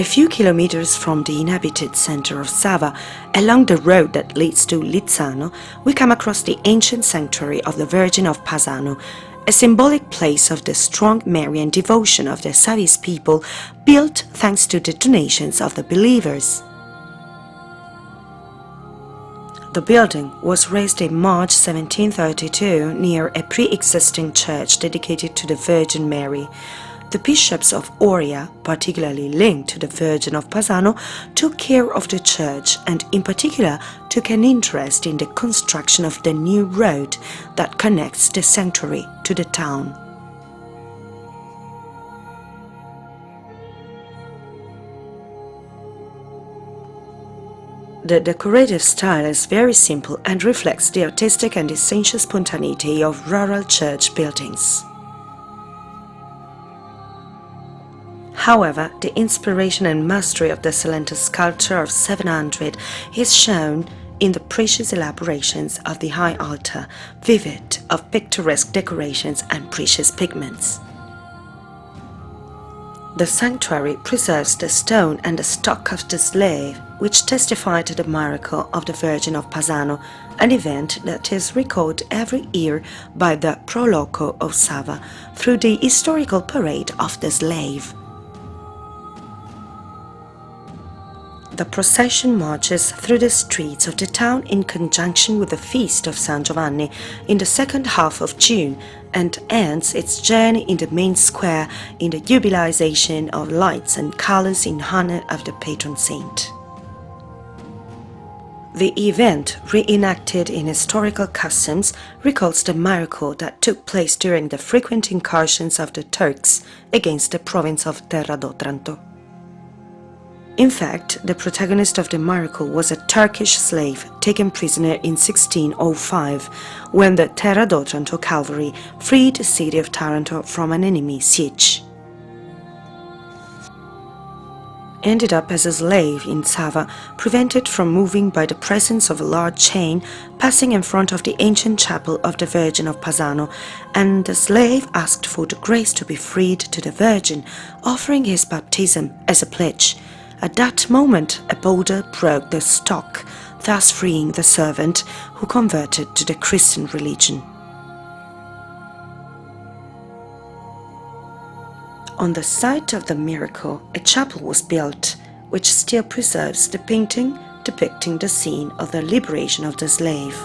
A few kilometers from the inhabited center of Sava, along the road that leads to Lizzano, we come across the ancient sanctuary of the Virgin of Pasano, a symbolic place of the strong Marian devotion of the Savese people, built thanks to the donations of the believers. The building was raised in March 1732 near a pre-existing church dedicated to the Virgin Mary. The bishops of Oria, particularly linked to the Virgin of Pasano, took care of the church and in particular took an interest in the construction of the new road that connects the sanctuary to the town. The decorative style is very simple and reflects the artistic and essential spontaneity of rural church buildings. However, the inspiration and mastery of the Salento sculpture of 700 is shown in the precious elaborations of the high altar, vivid of picturesque decorations and precious pigments. The sanctuary preserves the stone and the stock of the slave, which testify to the miracle of the Virgin of Pasano, an event that is recalled every year by the Pro Loco of Sava through the historical parade of the slave. The procession marches through the streets of the town in conjunction with the feast of San Giovanni in the second half of June and ends its journey in the main square in the jubilation of lights and colors in honor of the patron saint. The event, reenacted in historical customs, recalls the miracle that took place during the frequent incursions of the Turks against the province of Terra d'Otranto. In fact, the protagonist of the miracle was a Turkish slave taken prisoner in 1605, when the Terra d'Otranto cavalry freed the city of Taranto from an enemy siege. Ended up as a slave in Sava, prevented from moving by the presence of a large chain passing in front of the ancient chapel of the Virgin of Pasano, and the slave asked for the grace to be freed to the Virgin, offering his baptism as a pledge. At that moment, a boulder broke the stock, thus freeing the servant, who converted to the Christian religion. On the site of the miracle, a chapel was built, which still preserves the painting depicting the scene of the liberation of the slave.